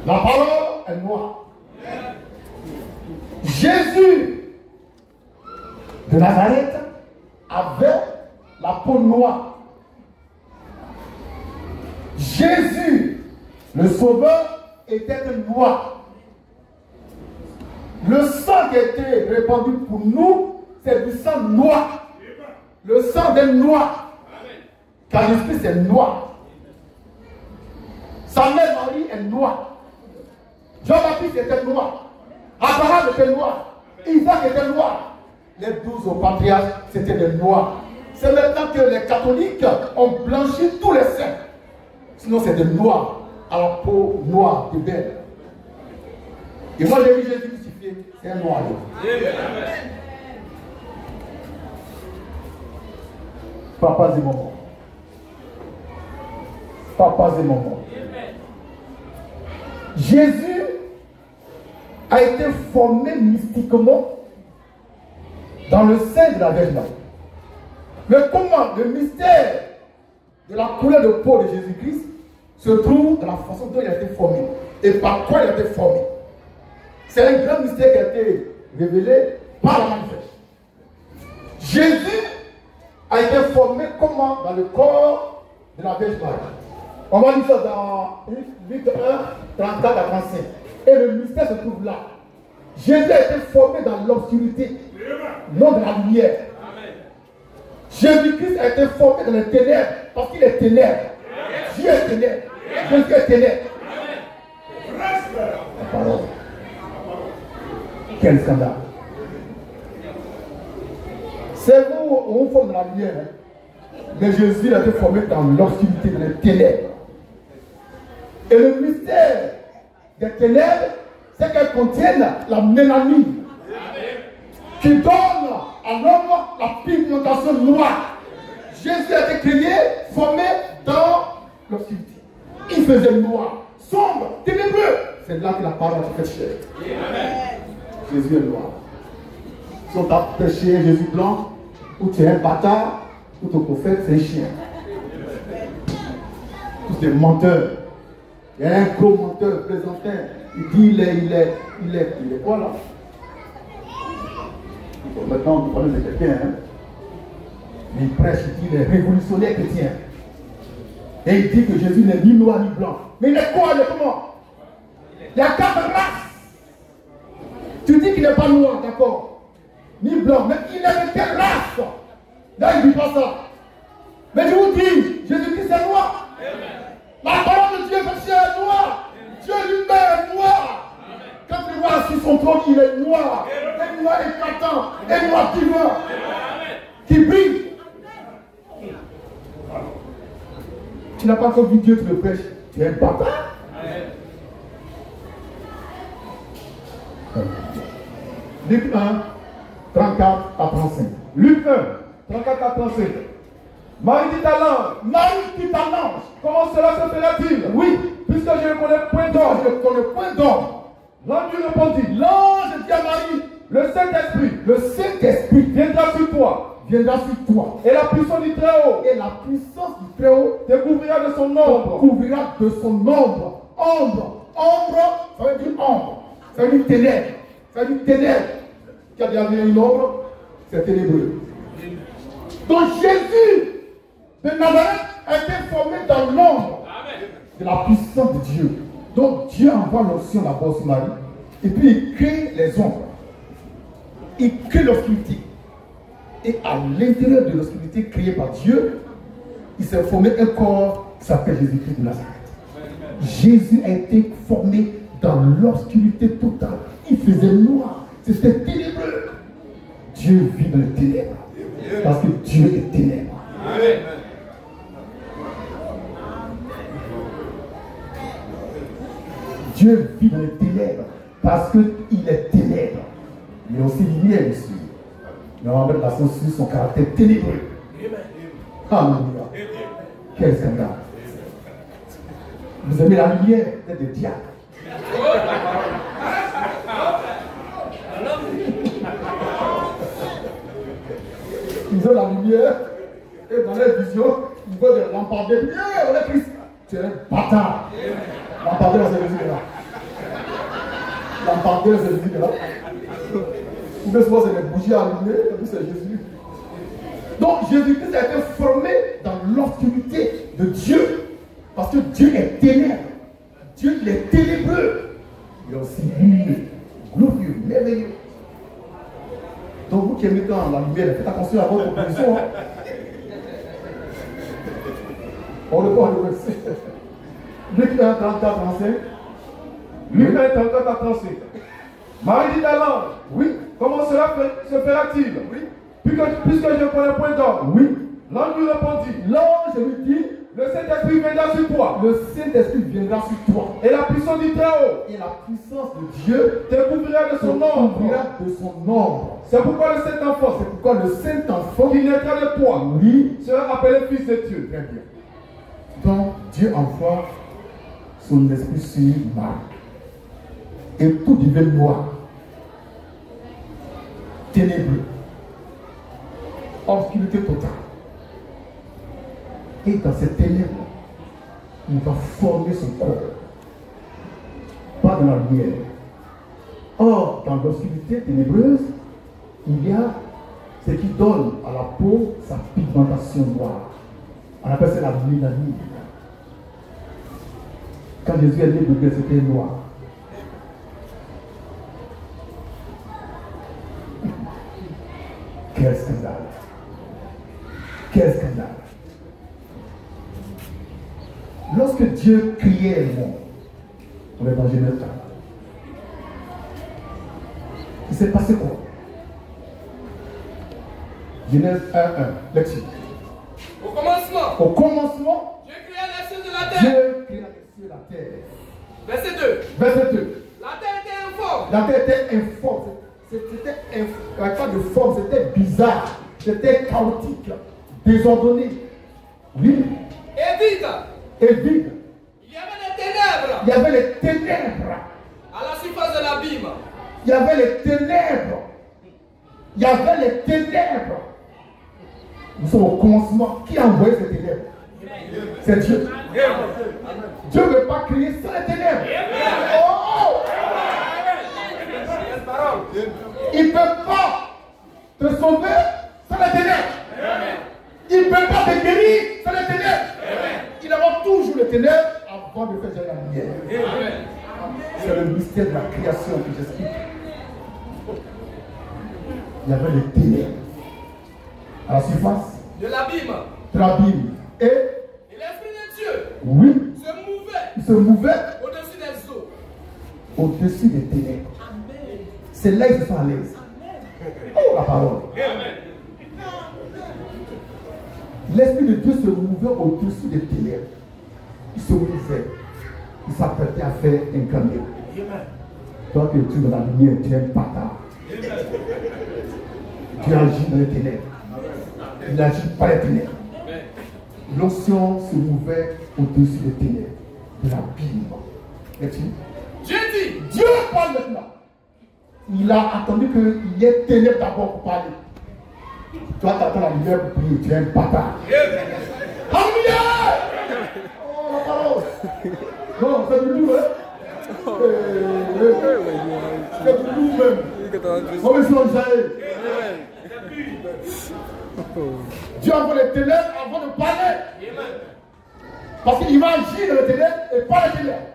La parole est noire. Jésus de Nazareth avait la peau noire. Jésus, le Sauveur, était noir. Le sang qui a été répandu pour nous, c'est du sang noir. Le sang des noirs. Car l'esprit c'est noir. Sa mère Marie est noire. Jean-Baptiste était noir. Abraham était noir. Isaac était noir. Les 12 patriarches, c'était des noirs. C'est maintenant que les catholiques ont blanchi tous les saints. Sinon, c'est des noirs à la peau noire de belle. Et moi, j'ai vu Jésus crucifié. C'est un noir. Papas et mamans. Papas et mamans. Jésus a été formé mystiquement dans le sein de la Vierge Marie. Mais comment le mystère de la couleur de peau de Jésus-Christ se trouve dans la façon dont il a été formé et par quoi il a été formé? C'est un grand mystère qui a été révélé par la manifeste. Jésus a été formé comment? Dans le corps de la Vierge Marie. On va lire ça dans Luc 1, 34 à 35. Et le mystère se trouve là. Jésus a été formé dans l'obscurité, non dans la lumière. Jésus-Christ a été formé dans les ténèbres, parce qu'il est ténèbres. Dieu est ténèbres. Jésus est ténèbres. La parole. Quel scandale. C'est vous, on forme dans la lumière. Mais Jésus a été formé dans l'obscurité, dans les ténèbres. Et le mystère des ténèbres, c'est qu'elles contiennent la mélanine qui donne à l'homme la pigmentation noire. Jésus a été créé, formé dans l'obscurité. Il faisait noir, sombre, ténébreux. C'est là que la parole a fait chair. Jésus est noir. Si on t'a prêché Jésus blanc, ou tu es un bâtard, ou ton prophète, c'est un chien. Tous des menteurs. Il y a un gros menteur présenteur. Il dit il est quoi là? Bon, maintenant, on parle de quelqu'un. Hein? Mais il prêche, il dit il est révolutionnaire chrétien. Et il dit que Jésus n'est ni noir ni blanc. Mais il est quoi? Il est comment? Il y a 4 races. Tu dis qu'il n'est pas noir, d'accord? Ni blanc, mais il est de quelle race? Là, il ne dit pas ça. Mais je vous dis, Jésus-Christ est noir. La parole de Dieu est noire. Dieu lui-même est noir. Quand tu vois sur son trône, il est noir. Un noir éclatant, un noir divin, qui brille. Tu n'as pas encore vu Dieu, tu le prêches. Tu es un bâtard. Luc 1, 34 à 35. Luc 1, 34 à 35. Marie dit à l'ange, comment cela se fera-t-il? Oui, puisque je ne connais point d'homme. Je ne connais point d'homme. L'ange lui répondit, l'ange dit à Marie, le Saint-Esprit viendra sur toi. Et la puissance du Très-Haut. Te couvrira de son ombre. Ombre, ça veut dire ombre. Ça veut dire ténèbres. Ça veut dire ténèbres. Qui a derrière une ombre, c'est ténébreux. Donc Jésus de Nazareth a été formé dans l'ombre de la puissance de Dieu. Donc Dieu envoie l'onction d'abord sur Marie. Et puis il crée les ombres. Il crée l'obscurité. Et à l'intérieur de l'obscurité créée par Dieu, il s'est formé un corps qui s'appelle Jésus-Christ de Nazareth. Jésus a été formé dans l'obscurité totale. Il faisait noir. C'était ténébreux. Dieu vit dans les ténèbres. Parce que Dieu est ténèbres. Amen. Dieu vit dans les ténèbres parce qu'il est ténèbres. Il est aussi lumière aussi. Mais on va mettre l'accent sur son caractère ténébreux. Alléluia. Quel scandale. Vous aimez la lumière, vous êtes des diables. Ils ont la lumière et dans leur vision, ils voient des lampadaires. On est Christ. Tu es un bâtard. Lampadaire, c'est Jésus là. L'embarqueur, c'est Jésus là. Ou bien souvent, c'est les bougies allumées, c'est Jésus. Donc, Jésus-Christ a été formé dans l'obscurité de Dieu. Parce que Dieu est ténèbre. Dieu, il est ténébreux. Il est aussi lumineux, glorieux, merveilleux. Donc, vous qui aimez dans la lumière, faites attention à votre position. Hein. On le voit, le verset. Luc 1, 34, 35. Luc 1, 34 à 35. Marie dit à l'ange, oui, comment cela se fera-t-il? Oui. Puisque je ne connais point d'homme. Oui. L'ange lui répondit. L'ange lui dit, le Saint-Esprit viendra sur toi. Le Saint-Esprit viendra sur toi. Et la puissance du Très-Haut. Et la puissance de Dieu te couvrira de son ombre. C'est pourquoi le Saint-Enfant. C'est pourquoi le Saint-Enfant qui naîtra de toi. Oui. Sera appelé Fils de Dieu. Très bien. Donc Dieu envoie son esprit sur Marie. Et tout devient noir. Ténébreux. Obscurité totale. Et dans cette ténèbre, il va former son corps. Pas dans la lumière. Or, dans l'obscurité ténébreuse, il y a ce qui donne à la peau sa pigmentation noire. On appelle ça la mélanine. Quand Jésus est né, bébé, c'était noir. Quel scandale! Quel scandale! Lorsque Dieu criait le monde, on est dans Genèse 1. Il s'est passé quoi? Genèse 1, 1, lecture. Au commencement, Dieu créa les cieux de la terre. Dieu créa les cieux de la terre. Verset 2. Verset 2. La terre était informe. La terre était informe. C'était pas de forme, c'était bizarre. C'était chaotique, désordonné. Oui. Et vide. Et vide. Il y avait des ténèbres. Il y avait les ténèbres. À la surface de l'abîme. Il y avait les ténèbres. Il y avait les ténèbres. Nous sommes au commencement. Qui a envoyé ces ténèbres? C'est Dieu. Dieu ne veut pas créer sans les ténèbres. Oh! Il ne peut pas te sauver sans les ténèbres. Il ne peut pas te guérir sans les ténèbres. Il aura toujours les ténèbres avant de faire la lumière. C'est le mystère de la création que j'explique. Il y avait les ténèbres à la surface de l'abîme. De l'abîme. Et l'Esprit de Dieu, oui, il se mouvait au-dessus des eaux. Au-dessus des ténèbres. C'est là qu'ils se sont à l'aise. Oh, la parole. L'Esprit de Dieu se mouvait au-dessus des ténèbres. Il se mouvait. Il s'apprêtait à faire un camion. Toi que tu es dans la lumière, tu es un bâtard. Tu agis dans les ténèbres. Il agit par les ténèbres. L'onction se mouvait au-dessus des ténèbres, de l'abîme. Dieu dit. Dieu parle maintenant. Il a attendu qu'il y ait ténèbres d'abord pour parler. Toi, tu attends la lumière pour prier. Tu es un bâtard. Alléluia! Oh, la parole. Non, c'est du lourd, hein? C'est du lourd même. On va se lancer. Dieu envoie les ténèbres avant de parler. Parce qu'il va agir dans les ténèbres et pas les ténèbres.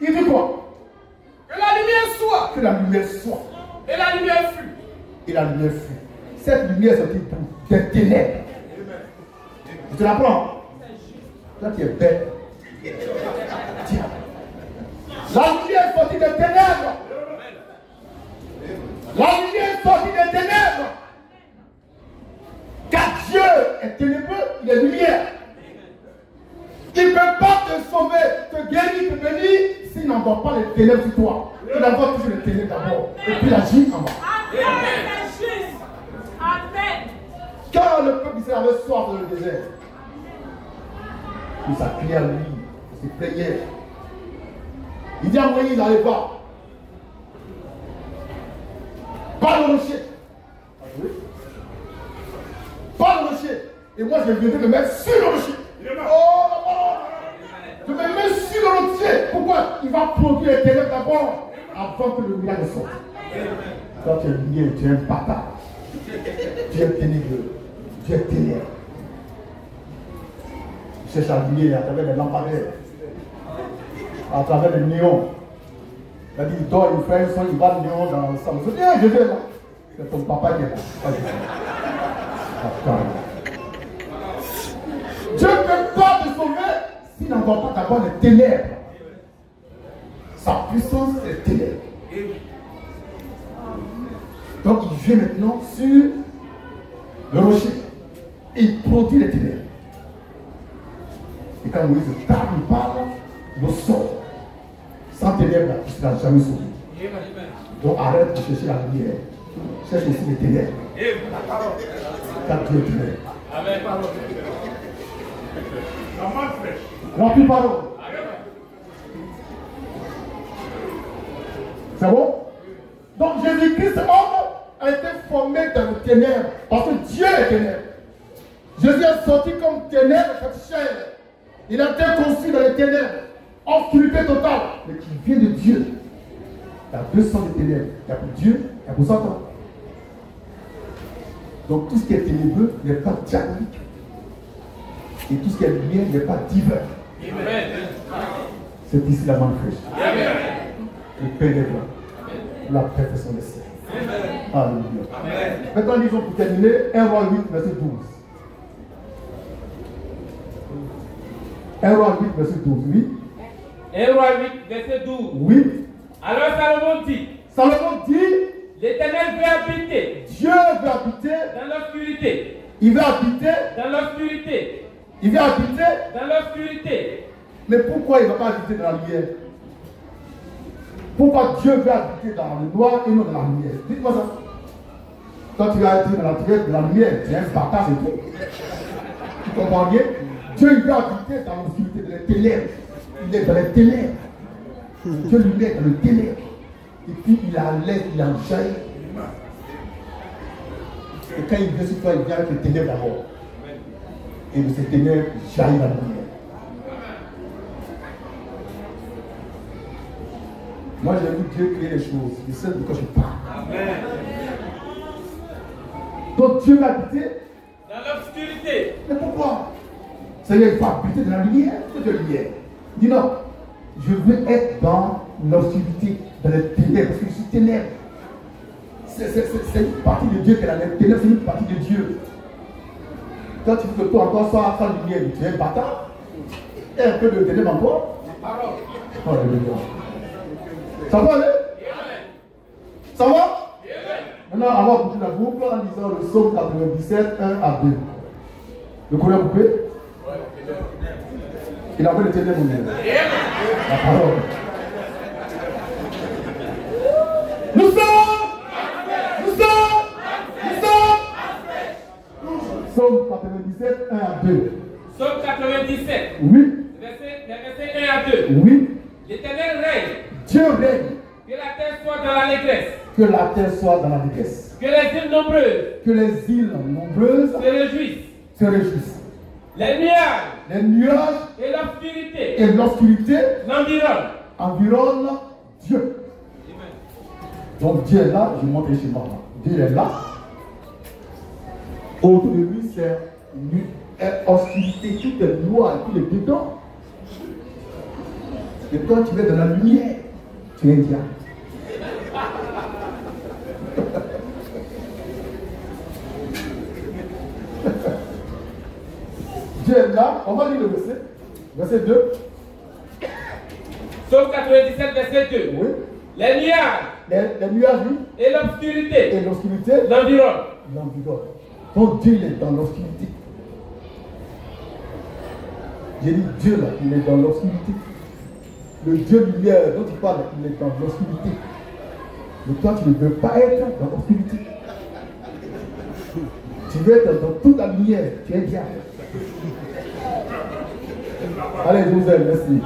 Il dit quoi? Que la lumière soit. Que la lumière soit. Et la lumière fut. Et la lumière fut. Cette lumière sortit des ténèbres. Tu te l'apprends? Toi qui es bête. Tiens. La lumière sortit des ténèbres. La lumière sortit des ténèbres. Car Dieu est ténébreux, il est lumière. Il ne peut pas te sauver, te guérir, te bénir s'il n'envoie pas les ténèbres sur toi. Il envoie toujours les ténèbres d'abord. Et puis il agit en bas. Amen. Quand le peuple d'Israël avait soif dans le désert, il s'appuyait à lui, il se plaignait. Il dit à Moïse, allez voir. Pas le rocher. Pas le rocher. Et moi, je viendrai me mettre sur le rocher. Oh, je me mets sur le rocher. Pourquoi? Il va produire les ténèbres d'abord. avant que le miracle sorte. Quand tu es lumière, tu es un bâtard. Tu es ténébreux. Tu es ténèbres. Tu cherches la lumière à travers les lampadaires, à travers les néons. Il a dit, il dort, il fait un son, il va le néon dans le salon. Il dit, je vais là. C'est ton papa qui est là. Dieu ne peut pas te sauver s'il n'envoie pas d'abord les ténèbres. Sa puissance, c'est les ténèbres. Donc il vient maintenant sur le rocher et il produit les ténèbres. Et quand Moïse parle, le sort. Sans ténèbres, tu ne seras jamais sauvé. Donc arrête de chercher la lumière. Cherche aussi les ténèbres. Car Dieu est ténèbres. Amen. Remplis parole. C'est bon? Donc Jésus-Christ, homme, a été formé dans le ténèbres. Parce que Dieu est ténèbres. Jésus est sorti comme ténèbres, cette chair. Il a été conçu dans les ténèbres. Obscurité totale. Mais qui vient de Dieu. Il y a deux sortes de ténèbres. Il y a pour Dieu, il y a pour Satan. Donc tout ce qui est ténébreux n'est pas diabolique. Et tout ce qui est lumière n'est pas divin. C'est ici la manne fraîche. Le Père est blanc. La perfection des cieux. Alléluia. Maintenant, lisons pour terminer 1 Roi 8, verset 12. 1 Roi 8, verset 12, oui. 1 Roi 8, verset 12. Oui. Alors Salomon dit, l'Éternel veut habiter. Dieu veut habiter dans l'obscurité. Il veut habiter dans l'obscurité. Il veut habiter dans l'obscurité. Mais pourquoi il ne va pas habiter dans la lumière? Pourquoi Dieu veut habiter dans le noir et non dans la lumière? Dites-moi ça. Quand tu vas habiter dans la lumière, tu es un bâtard, c'est tout. Tu comprends bien? Dieu il veut habiter dans l'obscurité, dans les ténèbres. Il est dans les ténèbres. Dieu lui met dans le ténèbre. Et puis il a l'aise, il en jaillit. Et quand il vient sur toi, il vient avec les ténèbres d'abord. Et de ces ténèbres, jaillit la lumière. Moi j'ai vu Dieu créer les choses. Je sais de quoi je parle. Amen. Donc Dieu va habiter dans l'obscurité. Mais pourquoi? Seigneur, il faut habiter dans la lumière. C'est de la lumière. Dis non. Je veux être dans l'obscurité, dans les ténèbres, parce que je suis ténèbres. C'est une partie de Dieu qui est dans les ténèbres, c'est une partie de Dieu. Quand tu veux que toi encore sois sans lumière, tu es un bâtard. Et un peu de ténèbres encore. Alléluia. Ça va aller? Ça va? Maintenant, on va boucler la boucle en lisant le psaume 97, 1 à 2. Le courrier coupé? Il a fait le ténèbres au milieu. La parole. Nous sommes. Psaume 97, 1 à 2. Psaume 97. Oui. Verset 1 à 2. Oui. L'Éternel règne. Dieu règne. Que la terre soit dans l'allégresse. Que la terre soit dans l'allégresse. Que les îles nombreuses. Que les îles nombreuses se réjouissent. Se réjouissent. Les nuages et l'obscurité. Et l'obscurité environne Dieu. Donc Dieu est là, je montre chez moi. Dieu est là. Autour de lui, c'est obscurité, tout est noir, tout est dedans. Et quand tu es dans la lumière, tu es un diable. Dieu est là, on va lire le verset. Verset 2. Psaume 97, verset 2. Oui. Les nuages, oui. Et l'obscurité. L'environne. Donc Dieu il est dans l'obscurité. J'ai dit Dieu là, il est dans l'obscurité. Le Dieu lumière dont tu parles, il est dans l'obscurité. Mais toi, tu ne veux pas être dans l'obscurité. Tu veux être dans toute la lumière. Tu es diable. Allez, je vous aime, merci.